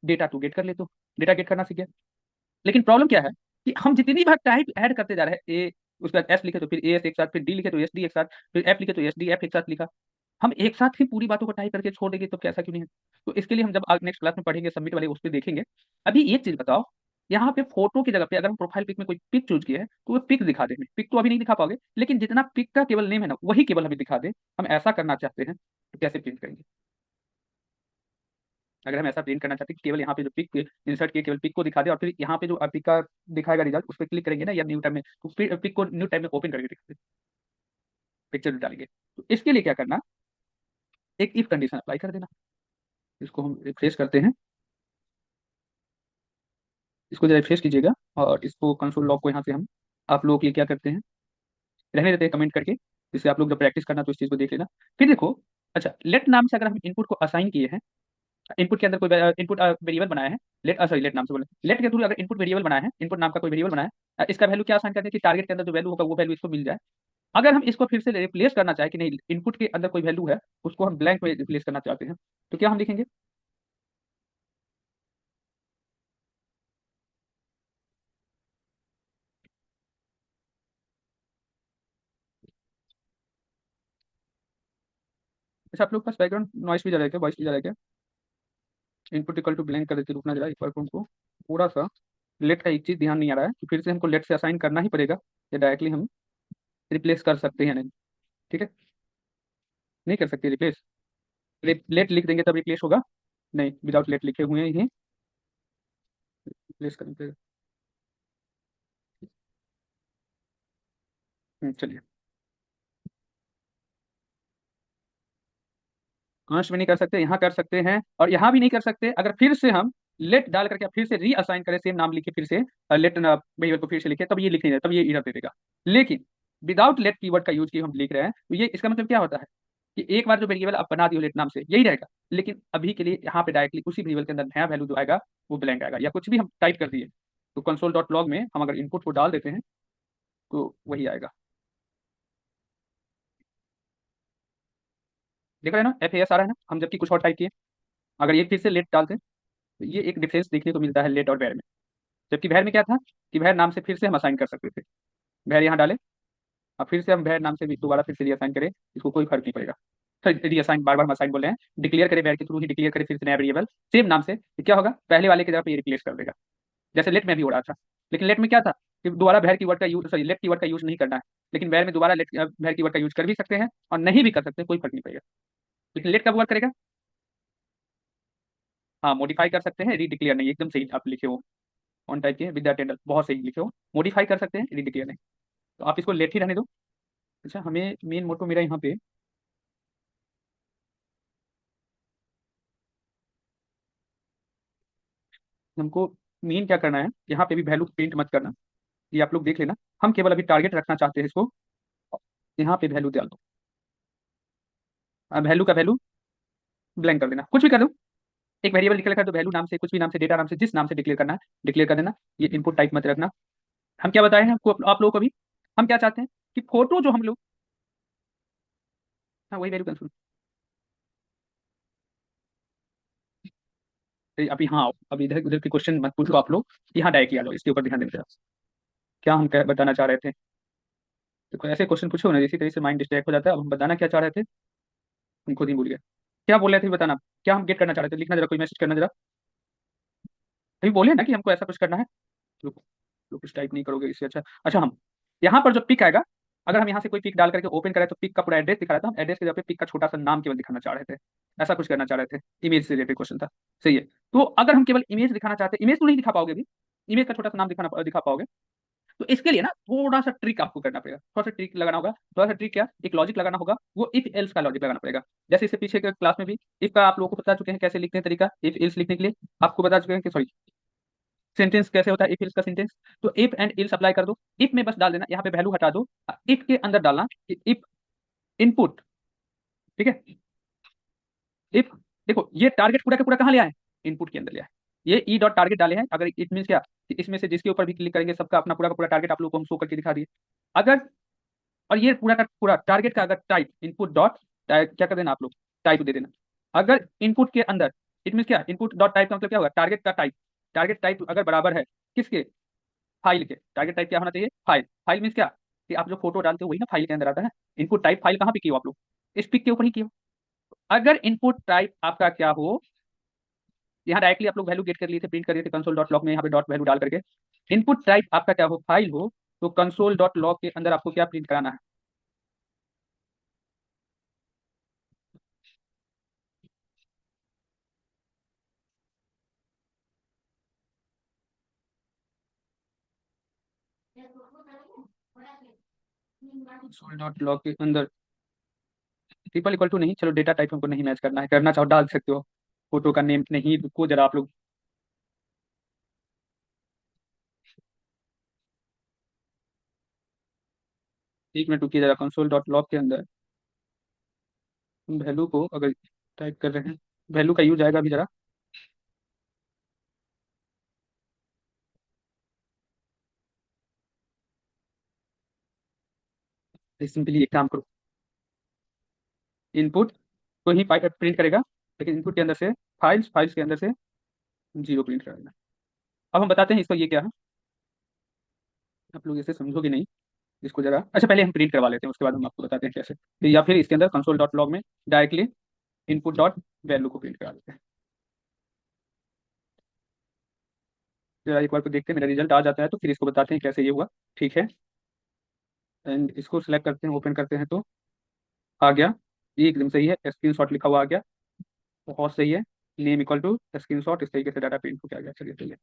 डेटा टू गेट कर ले, तो डेटा गेट करना सीख गया। लेकिन प्रॉब्लम क्या है कि हम जितनी बार टाइप ऐड करते जा रहे हैं, ए उसके बाद एस लिखे तो फिर एस एक साथ, फिर डी लिखे तो एस डी एक साथ, फिर एफ लिखे तो एस डी एफ एक साथ लिखा, हम एक साथ ही पूरी बातों को टाइप करके छोड़ देंगे, तो कैसा क्यों नहीं है। तो इसके लिए हम जब नेक्स्ट क्लास में पढ़ेंगे सबमिट वाले, उस पर देखेंगे। अभी एक चीज बताओ, यहाँ पे फोटो की जगह पे अगर हम प्रोफाइल पिक में कोई पिक चूज किया है तो वो पिक दिखा दे, पिक तो अभी नहीं दिखा पाओगे, लेकिन जितना पिक का केवल नेम है ना वही केवल हमें दिखा दे। हम ऐसा करना चाहते हैं तो कैसे प्रिंट करेंगे। अगर हम ऐसा प्रिंट करना चाहते हैं कि केवल यहाँ पे जो पिक इंसर्ट किए केवल पिक को दिखा दे, और फिर यहाँ पे जो पिक का दिखाएगा रिजल्ट उस पर क्लिक करेंगे ना, या न्यू टाइम में, तो पिक को न्यू टाइम में ओपन करके दिखा दे, पिक्चर डालेंगे। तो इसके लिए क्या करना, एक इफ कंडीशन अप्लाई कर देना। इसको हम रिफ्रेश करते हैं, इसको जरा रिफ्रेश कीजिएगा, और इसको कंसोल लॉग को यहाँ से हम आप लोगों के लिए क्या करते हैं, रहने देते हैं कमेंट करके, जिससे आप लोग जब प्रैक्टिस करना तो इस चीज़ को देख लेना। फिर देखो, अच्छा लेट नाम से अगर हम इनपुट को असाइन किए हैं, इनपुट के अंदर कोई इनपुट वेरिएबल बनाया है, लेट सॉरी लेट नाम से बोले, लेट के थ्रू अगर इनपुट वेरिएबल बनाया है, इनपुट नाम का कोई वेरिएबल बनाया है, इसका वैल्यू क्या असाइन करते हैं कि टारगेट के अंदर जो वैल्यू होगा वो वैल्यू इसको मिल जाए। अगर हम इसको फिर से रिप्लेस करना चाहें कि नहीं, इनपुट के अंदर कोई वैल्यू है उसको हम ब्लैंक में रिप्लेस करना चाहते हैं, तो क्या हम लिखेंगे, अच्छा आप लोग के पास बैकग्राउंड नॉइस भी जा रहा है क्या, वॉइस भी जा रहा है क्या। इनपुट इक्वल टू ब्लैंक कर देते, रुकना जरा एक बार हमको थोड़ा सा, लेट का एक चीज ध्यान नहीं आ रहा है, तो फिर से हमको लेट से असाइन करना ही पड़ेगा, या डायरेक्टली हम रिप्लेस कर सकते हैं नहीं। ठीक है, नहीं कर सकते रिप्लेस, लेट लिख देंगे तब रिप्लेस होगा, नहीं विदाउट लेट लिखे हुए ही रिप्लेस करना पड़ेगा। चलिए, अंश में नहीं कर सकते, यहाँ कर सकते हैं, और यहाँ भी नहीं कर सकते। अगर फिर से हम लेट डाल करके आप फिर से रीअसाइन करें, सेम नाम लिखे फिर से, लेट वेरिएबल को फिर से लिखे, तब ये लिख नहीं तब ये एरर दे देगा। लेकिन विदाउट लेट कीवर्ड का यूज किए हम लिख रहे हैं, तो ये इसका मतलब क्या होता है कि एक बार जो वेरिएबल आप बना दियो लेट नाम से यही रहेगा, लेकिन अभी के लिए यहाँ पे डायरेक्टली उसी वेरिएबल के अंदर नया वैल्यू जो आएगा वो ब्लैंक आएगा, या कुछ भी हम टाइप कर दिए तो कंसोल डॉट लॉग में हम अगर इनपुट को डाल देते हैं तो वही आएगा। देख रहे हैं ना, एफ ए एस आ रहा है ना, हम जबकि कुछ और टाइप किए। अगर ये फिर से लेट डालते हैं तो ये एक डिफरेंस देखने को मिलता है लेट और वैर में। जबकि वैर में क्या था कि वैर नाम से फिर से हम असाइन कर सकते थे, वैर यहाँ डाले, अब फिर से हम वैर नाम से भी दोबारा फिर से रीअसाइन करें, इसको कोई फर्क नहीं पड़ेगा। तो रीअसाइन बार बार हम असाइन बोल रहे हैं, डिक्लेयर करें वैर के थ्रू ही डिक्लेयर करें फिर से नया वेरिएबल सेम नाम से, तो क्या होगा पहले वाले की जगह पे ये रिप्लेस कर देगा, जैसे लेट में भी हो रहा था। लेकिन लेट में क्या था कि दोबारा वैर कीवर्ड का यूज, सॉरी लेट कीवर्ड का यूज नहीं करना है, लेकिन वैर में दोबारा लेट वैर कीवर्ड का यूज कर भी सकते हैं और नहीं भी कर सकते हैं, कोई फर्क नहीं पड़ेगा। लेकिन लेट कब वर्क करेगा? हाँ मॉडिफाई कर सकते हैं, रीडिक्लेयर नहीं, एकदम सही आप लिखे हो, ऑन टाइप के विद अटेंडर बहुत सही लिखे हो, मॉडिफाई कर सकते हैं रीडिक्लेयर नहीं। तो आप इसको लेट ही रहने दो। अच्छा, हमें मेन मोटो मेरा यहाँ पे हमको मेन क्या करना है, यहाँ पे भी वैल्यू प्रिंट मत करना, ये आप लोग देख लेना। हम केवल अभी टारगेट रखना चाहते हैं इसको, यहाँ पे वैल्यू डाल दो, वैल्यू का वैल्यू ब्लैंक कर देना, कुछ भी कर दो, एक वेरिएबल डिक्लेयर कर दो वैल्यू नाम से, कुछ भी नाम से, डेटा नाम से, जिस नाम से डिक्लेयर करना है डिक्लेयर कर देना। ये इनपुट टाइप मत रखना। हम क्या बताए हैं आपको, आप लोगों को भी, हम क्या चाहते हैं कि फोटो जो हम लोग, हाँ वही वैल्यू कंसोल, अभी हाँ अब इधर उधर के क्वेश्चन मत पूछो आप लोग, यहाँ डायरेक्टली आ जाओ, इसके ऊपर ध्यान देते हैं। क्या हम क्या बताना चाह रहे थे, तो ऐसे क्वेश्चन पूछो ना इसी तरह से माइंड डिस्ट्रैक्ट हो जाता है। अब हम बताना क्या चाह रहे थे, हम खुद ही भूल गए। क्या बोल रहे थे बताना, क्या हम गेट करना चाह रहे थे, लिखना जरा, कोई मैसेज करना जरा। अभी बोले ना कि हमको ऐसा कुछ करना है, रुको, तो कुछ टाइप नहीं करोगे इससे अच्छा। अच्छा, हम यहाँ पर जो पिक आएगा, अगर हम यहाँ से कोई पिक डाल करके ओपन करें तो पिक का पूरा एड्रेस दिखा रहा था, हम एड्रेस के जगह पे पिक का छोटा सा नाम केवल दिखाना चाह रहे थे, ऐसा कुछ करना चाह रहे थे। इमेज से रिलेटेड क्वेश्चन था, सही है। तो अगर हम केवल इमेज दिखाना चाहते हैं, इमेज तो नहीं दिखा पाओगे अभी, इमेज का छोटा सा नाम दिखा पाओगे, तो इसके लिए ना थोड़ा सा ट्रिक आपको करना पड़ेगा, थोड़ा सा ट्रिक लगाना होगा। थोड़ा सा ट्रिक क्या, एक लॉजिक लगाना होगा, वो इफ एल्स का लॉजिक लगाना पड़ेगा। जैसे इससे पीछे के क्लास में भी इफ का आप लोगों को बता चुके हैं कैसे लिखते हैं तरीका, इफ एल्स लिखने के लिए आपको बता चुके हैं कि सॉरी सेंटेंस कैसे होता है इफ एल्स का सेंटेंस। तो इफ एंड एल्स अप्लाई कर दो, इफ में बस डाल देना, यहाँ पे वैल्यू हटा दो, इफ के अंदर डालना कि इफ इनपुट, ठीक है, इफ, देखो ये टारगेट पूरा का पूरा कहाँ ले आए, इनपुट के अंदर ले आए। ये ई डॉट टारगेट डाले हैं, अगर इट मीन क्या कि इसमें से जिसके ऊपर भी क्लिक करेंगे सबका अपना पूरा का पूरा टारगेट आप लोगों को हम शो करके दिखा दिए। अगर, और ये पूरा का पूरा टारगेट का अगर टाइप इनपुट डॉट क्या कर देना आप लोग, टाइप दे देना। अगर इनपुट के अंदर, इट मीन क्या, इनपुट डॉट टाइप का मतलब क्या होगा, टारगेट का टाइप, टारगेट टाइप अगर बराबर है किसके, फाइल के, टारगेट टाइप क्या होना चाहिए, फाइल, फाइल मीन क्या कि आप जो फोटो डालते हो वही ना फाइल के अंदर आता है। इनपुट टाइप फाइल कहाँ पे किए हो आप लोग, इस पिक के ऊपर ही किए हो। अगर इनपुट टाइप आपका क्या हो, यहाँ डायरेक्टली आप लोग वैल्यू गेट कर लिए थे, प्रिंट कर लिए थे कंसोल डॉट लॉग में, यहाँ पे डॉट वैल्यू डाल करके, इनपुट टाइप आपका क्या हो, फाइल हो, तो कंसोल डॉट लॉग के अंदर आपको क्या प्रिंट कराना है, कंसोल डॉट लॉग के अंदर ट्रिपल इक्वल टू नहीं, चलो डेटा टाइप हमको नहीं मैच करना है, करना चाहो डाल सकते हो, फोटो का नेम नहीं को जरा आप लोग, एक मिनट रुकिए जरा, कंसोल डॉट लॉग के अंदर वैल्यू को अगर टाइप कर रहे हैं, वैल्यू का यूज आएगा अभी जरा। सिंपली एक काम करो, इनपुट को ही प्रिंट करेगा, लेकिन इनपुट के अंदर से फाइल्स, फाइल्स के अंदर से जीरो प्रिंट करेगा। अब हम बताते हैं इसका ये क्या है, आप लोग इसे समझोगे नहीं इसको जरा। अच्छा पहले हम प्रिंट करवा लेते हैं, उसके बाद हम आपको बताते हैं कैसे, तो या फिर इसके अंदर कंसोल डॉट लॉग में डायरेक्टली इनपुट डॉट वैल्यू को प्रिंट करा देते हैं। जरा एक बार को देखते हैं, मेरा रिजल्ट आ जाता है तो फिर इसको बताते हैं कैसे ये हुआ, ठीक है। एंड इसको सिलेक्ट करते हैं, ओपन करते हैं तो आ गया, ये एकदम सही है, स्क्रीन शॉट लिखा हुआ आ गया, बहुत सही है। Name equal to screenshot, इस तरीके से डाटा प्रिंट हो गया, चलिए सही है,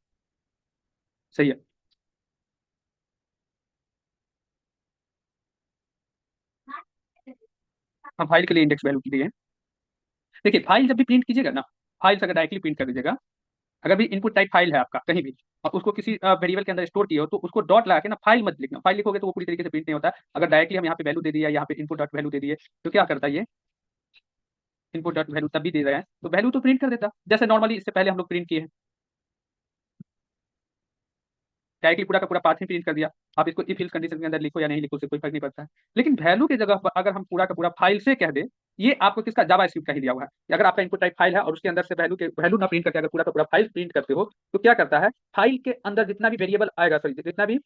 सही है। हम फाइल के लिए इंडेक्स वैल्यू के लिए, देखिए फाइल जब भी प्रिंट कीजिएगा ना, फाइल से अगर डायरेक्टली प्रिंट कर दीजिएगा अगर भी इनपुट टाइप फाइल है आपका कहीं भी, और उसको किसी वेरिएबल के अंदर स्टोर किए हो, तो उसको डॉट लगा के ना फाइल मत लिखना। फाइल लिखोगे तो वो पूरी तरीके से प्रिंट नहीं होता है। अगर डायरेक्टली हम यहाँ पे वैल्यू दे दिया, यहाँ पे इनपुट डॉट वैल्यू दे दिए, तो क्या करता है ये, इनपुट डॉट वैल्यू तब भी दे रहे हैं तो वैल्यू तो प्रिंट कर देता, जैसे नॉर्मली इससे पहले हम लोग प्रिंट किए हैं। डायरेक्टली पूरा का पूरा पाथ ही प्रिंट कर दिया। आप इसको इफ एल्स कंडीशन के अंदर लिखो या नहीं लिखो, उससे कोई फर्क नहीं पड़ता है। लेकिन वैल्यू की जगह पर अगर हम पूरा का पूरा फाइल से कह दें, ये आपको किसका, जावा स्क्रिप्ट का ही दिया हुआ है कि अगर आपका इनपुट टाइप फाइल है और उसके अंदर से वैल्यू ना प्रिंट करके अगर पूरा का पूरा फाइल प्रिंट करते हो, तो क्या करता है, फाइल के अंदर जितना भी वेरिएबल आएगा, सॉरी जितना भी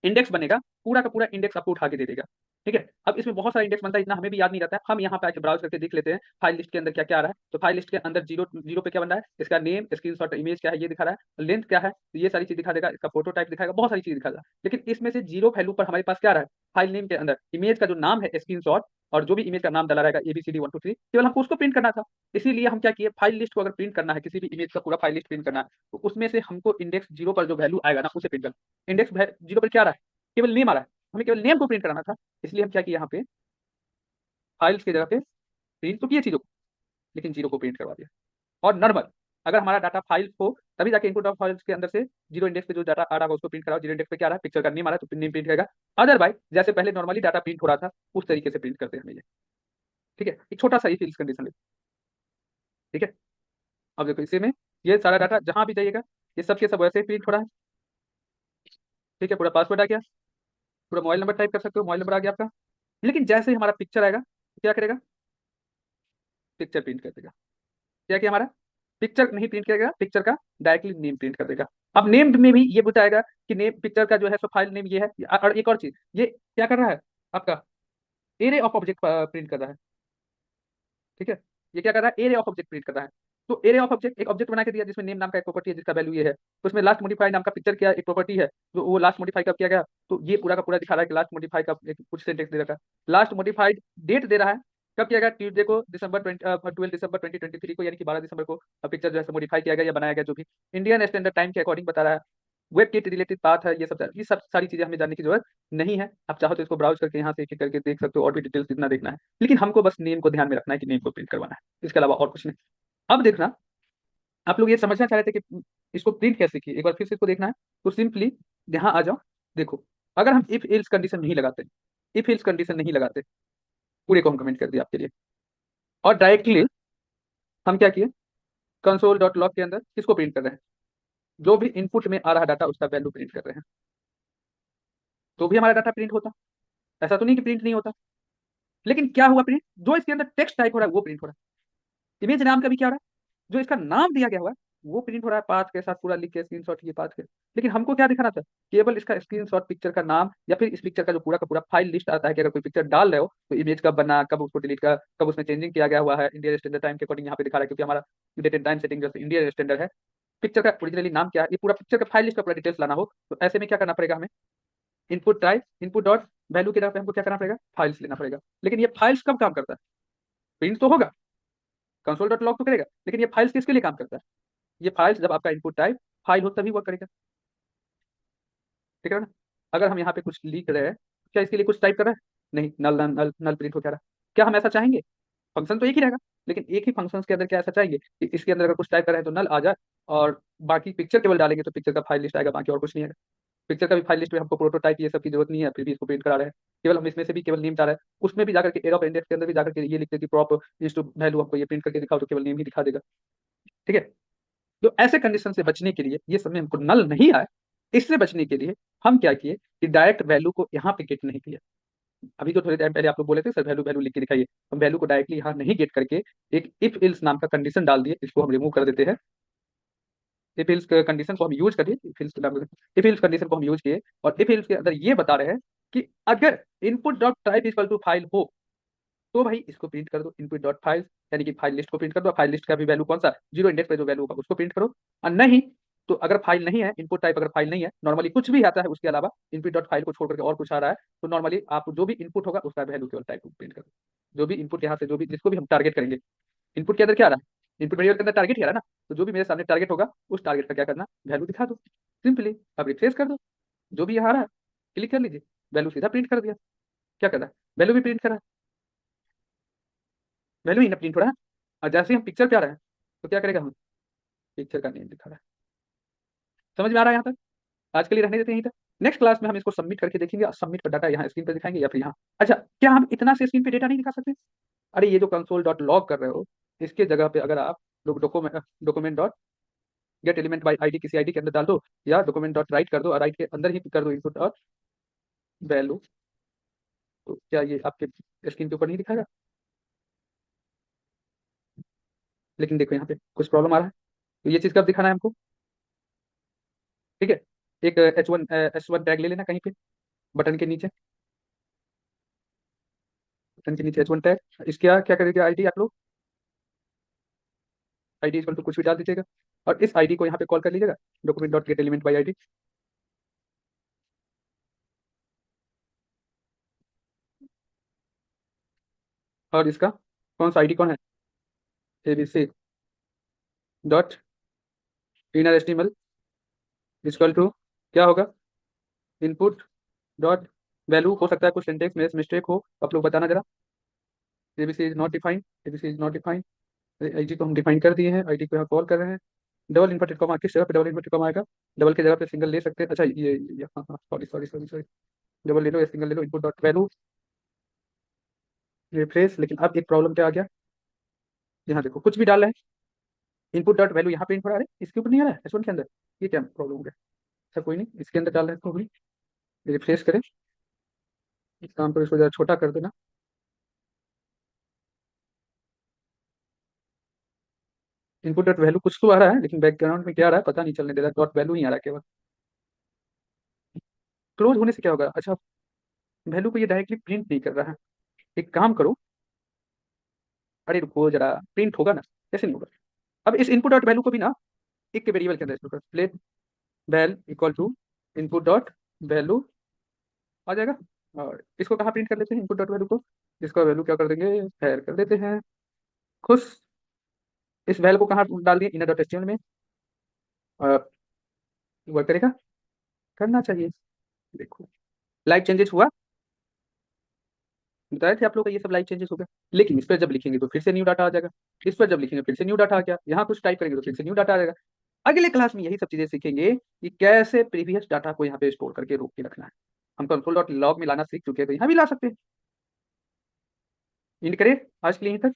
इंडेक्स बनेगा, पूरा का पूरा इंडेक्स आपको उठा के दे देगा। ठीक है, अब इसमें बहुत सारा इंडेक्स बनता है, इतना हमें भी याद नहीं रहता है। हम यहाँ पे आके ब्राउज करके देख लेते हैं फाइल लिस्ट के अंदर क्या क्या आ रहा है। तो फाइल लिस्ट के अंदर जीरो जीरो पे क्या बन रहा है, इसका नेम, स्क्रीनशॉट, इमेज क्या है ये दिखा रहा है, लेंथ क्या है, तो ये सारी चीज दिखा देगा, इसका फोटो टाइप दिखाएगा, बहुत सारी चीज दिखाएगा। लेकिन इसमें से जीरो वैल्यू पर हमारे पास क्या रहा है, फाइल नेम के अंदर इमेज का जो नाम है स्क्रीनशॉट, और जो भी इमेज का नाम डाला रहेगा ABCD123, केवल हमको उसको प्रिंट करना था। इसीलिए हम क्या किए, फाइल लिस्ट को अगर प्रिंट करना है, किसी भी इमेज का पूरा फाइल लिस्ट प्रिंट करना है, तो उसमें से हमको इंडेक्स जीरो पर जो वैल्यू आएगा ना, उसे प्रिंट करना। इंडेक्स जीरो पर क्या रहा है, केवल नेम आ रहा है, हमें केवल नेम को प्रिंट कराना था। इसलिए हम क्या किए, यहाँ पे फाइल्स की जगह पे प्रिंट तो किए चीजों को, लेकिन जीरो को प्रिंट करवा दिया। और नॉर्मल, अगर हमारा डाटा फाइल हो तभी जाके इनपुट ऑफ फाइल्स के अंदर से जीरो इंडेक्स पे जो डाटा आ रहा है उसको प्रिंट कराओ। जीरो इंडेक्स पे क्या आ रहा है, पिक्चर का नेम आ रहा है तो नेम प्रिंट करेगा। अदरवाइज जैसे पहले नॉर्मली डाटा प्रिंट हो रहा था, उस तरीके से प्रिंट करते हैं हमें ये। ठीक है, एक छोटा सा इफ एल्स कंडीशन ले। ठीक है, अब देखो इसी में ये सारा डाटा जहां भी जाइएगा, ये सब के सब वैसे ही प्रिंट हो रहा है। ठीक है, पूरा पासवर्ड आ गया, पूरा मोबाइल नंबर टाइप कर सकते हो, मोबाइल नंबर आ गया आपका। लेकिन जैसे ही हमारा पिक्चर आएगा, तो क्या करेगा, पिक्चर प्रिंट कर देगा। क्या किया हमारा, पिक्चर नहीं प्रिंट करेगा, पिक्चर का डायरेक्टली नेम प्रिंट कर देगा। अब नेम में भी ये बताएगा कि नेम पिक्चर का जो है सो फाइल नेम ये है। और एक और चीज, ये क्या कर रहा है आपका, एरे ऑफ ऑब्जेक्ट प्रिंट कर रहा है। ठीक है, ये क्या कर रहा है, एरे ऑफ ऑब्जेक्ट प्रिंट कर रहा है। तो एरे ऑफ ऑब्जेक्ट एक ऑब्जेक्ट बना के दिया जिसमें नेम नाम का एक प्रॉपर्टी है जिसका वैल्यू ये है, तो उसमें लास्ट मॉडिफाई नाम का पिक्चर क्या एक प्रॉपर्टी है, तो वो लास्ट मॉडिफाई कब किया गया, तो ये पूरा का पूरा दिखा रहा है कि लास्ट मॉडिफाई का एक कुछ सेंटेंस दे रखा है। लास्ट मॉडिफाइड डेट दे रहा है, कब किया गया, ट्यूजडे को, दिसंबर 12 दिसंबर 2023 को, यानी कि 12 दिसंबर को पिक्चर जो है मॉडिफाई किया गया या बनाया गया, जो भी इंडियन स्टैंडर्ड टाइम के अकॉर्डिंग बता रहा है। वेब किट रिलेटेड बात है, ये सब सारी चीजें हमें जानने की जरूरत नहीं है। आप चाहो तो इसको ब्राउज करके यहाँ से एक एक करके देख सकते हो, और भी डिटेल्स जितना देखना है। लेकिन हमको बस नेम को ध्यान में रखना है कि नेम को प्रिंट करवाना है, इसके अलावा और कुछ नहीं। अब देखना, आप लोग ये समझना चाह रहे थे कि इसको प्रिंट कैसे किए, एक बार फिर से इसको देखना है। तो सिंपली यहाँ आ जाओ, देखो अगर हम इफ एल्स कंडीशन नहीं लगाते, इफ एल्स कंडीशन नहीं लगाते, पूरे को हम कमेंट कर दिया आपके लिए, और डायरेक्टली हम क्या किए, कंसोल डॉट लॉग के अंदर किसको प्रिंट कर रहे हैं, जो भी इनपुट में आ रहा डाटा उसका वैल्यू प्रिंट कर रहे हैं, तो भी हमारा डाटा प्रिंट होता। ऐसा तो नहीं कि प्रिंट नहीं होता। लेकिन क्या हुआ प्रिंट, जो इसके अंदर टेक्स्ट टाइप हो रहा है वो प्रिंट हो रहा है। इमेज नाम का भी क्या हो रहा है, जो इसका नाम दिया गया हुआ है वो प्रिंट हो रहा है, पाथ के साथ पूरा लिख के स्क्रीनशॉट ये पाथ के। लेकिन हमको क्या दिखाना था, केवल इसका स्क्रीनशॉट पिक्चर का नाम, या फिर इस पिक्चर का जो पूरा का पूरा फाइल लिस्ट आता है कि अगर कोई पिक्चर डाल रहे हो तो इमेज कब बना, कब उसको डिलीट का, कब उसमें चेंजिंग किया गया हुआ है, इंडियन स्टैंडर्ड टाइम के अकॉर्डिंग यहाँ पे दिखा रहा है, क्योंकि हमारा डेट एंड टाइम सेटिंग जैसे इंडियन स्टैंडर्ड है। पिक्चर का ओरिजिनली नाम क्या है, ये पूरा पिक्चर का फाइल लिस्ट का पूरा डिटेल्स लाना हो, तो ऐसे में क्या करना पड़ेगा हमें, input type, input dot value के तरफ हमको क्या करना पड़ेगा, फाइल्स लेना पड़ेगा। लेकिन ये फाइल्स कब काम करता है, प्रिंट तो होगा, कंसोल डॉट लॉग तो करेगा, लेकिन ये फाइल्स किसके लिए काम करता है, ये फाइल्स जब आपका इनपुट टाइप फाइल हो तभी वर्क करेगा। ठीक है ना, अगर हम यहाँ पे कुछ लिख रहे हैं, क्या इसके लिए कुछ टाइप कर रहा है, नहीं, नल नल नल नल प्रिंट हो क्या रहा है। क्या हम ऐसा चाहेंगे, फंक्शन तो एक ही रहेगा, लेकिन एक ही फंक्शन के अंदर क्या ऐसा चाहेंगे कि इसके अंदर अगर कुछ टाइप कर रहे हैं तो नल आ जाए, और बाकी पिक्चर केवल डालेंगे तो पिक्चर का फाइल लिस्ट आएगा, बाकी और कुछ नहीं आएगा। पिक्चर का भी फाइल लिस्ट में हमको प्रोटोटाइप ये सब की जरूरत नहीं है, फिर भी इसको प्रिंट करा रहे हैं। केवल हम इसमें से भी केवल नेम चाह रहे हैं, उसमें भी जाकर के एयर ऑफ इंडेक्स के अंदर भी जाकर के ये लिखते हैं कि प्रॉप इज टू वैल्यू, हमको ये प्रिंट करके दिखाओ तो केवल नेम ही दिखा देगा। ठीक है, तो ऐसे कंडीशन से बचने के लिए, ये समय हमको नल नहीं आए, इससे बचने के लिए हम क्या किए कि डायरेक्ट वैल्यू को यहाँ पे गेट नहीं किया। अभी जो थोड़े टाइम पहले आप लोग बोले थे सर वैल्यू वैल्यू लिख के दिखाइए, हम वैल्यू को डायरेक्टली यहाँ नहीं गेट करके एक इफ इल्स नाम का कंडीशन डाल दिए, इसको हम रिमूव कर देते हैं। इफ इल्स कंडीशन को हम यूज करिए, इफ इल्स कंडीशन को हम यूज किए, और इफ इल्स के अंदर ये बता रहे हैं कि अगर input dot type equal to file हो, तो भाई इसको प्रिंट कर दो, इनपुट डॉट फाइल, यानी कि फाइल लिस्ट को प्रिंट कर दो। फाइल लिस्ट का भी वैल्यू कौन सा, जीरो इंडेक्स पे जो वैल्यू होगा उसको प्रिंट करो। और नहीं तो अगर फाइल नहीं है, इनपुट टाइप अगर फाइल नहीं है, नॉर्मली कुछ भी आता है उसके अलावा इनपुट डॉट फाइल को छोड़ करके और कुछ आ रहा है, तो नॉर्मली आप जो भी इनपुट होगा उसका वैल्यू केवल टाइप प्रिंट करो। जो भी इनपुट यहाँ से जो भी जिसको भी हम टारगेट करेंगे, इनपुट के अंदर क्या आ रहा है, इनपुट वेरिएबल के अंदर टारगेट ही आ रहा है ना, तो जो भी मेरे सामने टारगेट होगा उस टारगेट का क्या करना, वैल्यू दिखा दो। सिंपली अब रिफ्रेश कर दो, जो भी यहाँ आ रहा है क्लिक कर लीजिए, वैल्यू सीधा प्रिंट कर दिया। क्या कर रहा है, वैल्यू भी प्रिंट कर रहा है, वैल्यू ही ना प्रिंट हो रहा है। और जैसे ही हम पिक्चर पे आ रहे हैं तो क्या करेगा, हम पिक्चर का नेम दिखा रहा है, समझ में आ रहा है यहाँ तक? आज के लिए रहने देते हैं यहीं तक। नेक्स्ट क्लास में हम इसको सबमिट करके देखेंगे और सबमिट का डाटा यहाँ स्क्रीन पर दिखाएंगे या फिर यहाँ। अच्छा, क्या हम इतना से स्क्रीन पे डेटा नहीं दिखा सकते? अरे ये जो कंसोल डॉट लॉग कर रहे हो, इसके जगह पे अगर आप document dot get element by ID किसी आईडी के अंदर डाल दो, या डॉक्यूमेंट डॉट राइट कर दो और राइट के अंदर ही कर दो इनपुट और वैल्यू, तो क्या ये आपके स्क्रीन के ऊपर नहीं दिखाएगा? लेकिन देखो यहाँ पे कुछ प्रॉब्लम आ रहा है, तो ये चीज़ कब दिखाना है हमको? ठीक है, एक H1 टैग ले लेना कहीं पे, बटन के नीचे, बटन के नीचे H1 टैग। इसका क्या करेगा आईडी आप लोग, आईडी इक्वल टू कुछ भी डाल दीजिएगा और इस आईडी को यहाँ पे कॉल कर लीजिएगा, document dot get element by ID. और इसका कौन सा आईडी कौन है, ABC dot inner HTML equal to क्या होगा, इनपुट डॉट वैल्यू। हो सकता है कुछ सिंटेक्स में मिस्टेक हो, आप लोग बताना जरा। ABC is not defined, ABC is not defined, ID को हम डिफाइन कर दिए हैं, आईडी को यहाँ कॉल कर रहे हैं। डबल इन्वर्टेड कॉमा किस जगह पे डबल इन्वर्टेड कॉमा आएगा, डबल की जगह पे सिंगल ले सकते हैं। अच्छा ये हाँ हाँ, sorry sorry sorry sorry, double ले लो या सिंगल ले लो, इनपुट डॉट वैल्यू रिफ्रेश। लेकिन अब एक प्रॉब्लम क्या आ गया, यहाँ देखो कुछ भी डाल रहे हैं, इनपुट डॉट वैल्यू यहाँ पे इनपुट आ रहा है, इसके ऊपर नहीं आ रहा है H1 के अंदर, ये क्या प्रॉब्लम हो गया? अच्छा कोई नहीं, इसके अंदर डाल रहे हैं तो भी रिफ्रेश करें, इस काम को इसको जरा छोटा कर देना। इनपुट डॉट वैल्यू कुछ तो आ रहा है, लेकिन बैकग्राउंड में क्या आ रहा है पता नहीं चलने दे रहा, डॉट वैल्यू नहीं आ रहा केवल। क्लोज होने से क्या होगा? अच्छा, वैल्यू को ये डायरेक्टली प्रिंट नहीं कर रहा है। एक काम करो, अरे रुको जरा, प्रिंट होगा ना, कैसे नहीं होगा? अब इस इनपुट डॉट वैल्यू को भी ना एक के वेरिएबल के अंदर स्टोर कर, plate val equal to input dot value आ जाएगा। और इसको कहाँ प्रिंट कर लेते हैं, इनपुट डॉट वैल्यू को, इसका वैल्यू क्या कर देंगे, फैर कर देते हैं। खुश, इस वैल्यू को कहाँ डाल दिए, इनर डॉट एचटीएमएल में। वर्क करेगा, करना चाहिए। देखो लाइव चेंजेस हुआ, बताए थे आप लोग को ये सब लाइव चेंजेस हो गया। लेकिन इस पर जब लिखेंगे तो फिर से न्यू डाटा आ जाएगा, इस पर जब लिखेंगे फिर से न्यू डाटा आ गया, यहाँ कुछ टाइप करेंगे तो फिर से न्यू डाटा आ जाएगा। अगले क्लास में यही सब चीजें सीखेंगे कि कैसे प्रीवियस डाटा को यहाँ पे स्टोर करके रोक के रखना है। हम कंसोल डॉट लॉग में लाना सीख चुके हैं, तो यहाँ भी ला सकते हैं। इंड करें आज के लिए यहीं तक।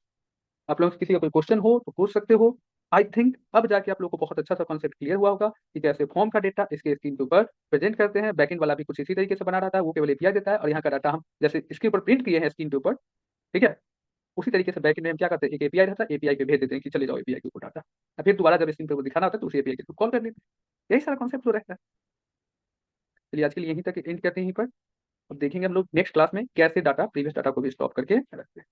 आप लोगों से किसी का कोई क्वेश्चन हो तो पूछ सकते हो। आई थिंक अब जाके आप लोगों को बहुत अच्छा सा कॉन्सेप्ट क्लियर हुआ होगा कि कैसे फॉर्म का डेटा इसके स्क्रीन के ऊपर प्रेजेंट करते हैं। बैकएंड वाला भी कुछ इसी तरीके से बना रहा था, वो केवल एपीआई देता है और यहाँ का डाटा हम जैसे इसके ऊपर प्रिंट किए हैं स्क्रीन के ऊपर, ठीक है, उसी तरीके से बैकएंड में हम क्या करते हैं, एक एपीआई रहता है, एपीआई पे भेज देते हैं कि चले जाओ एपीआई के ऊपर डाटा, और फिर दोबारा जब स्क्रीन पे वो दिखाना होता है तो उसी एपीआई के थ्रू कॉल कर लेते हैं। यही सारा कॉन्सेप्ट जो रहता है। चलिए आज के लिए यहीं तक एंड करते हैं, यहीं पर। अब देखेंगे हम लोग नेक्स्ट क्लास में कैसे डाटा प्रीवियस डाटा को भी स्टॉप करके रखते हैं।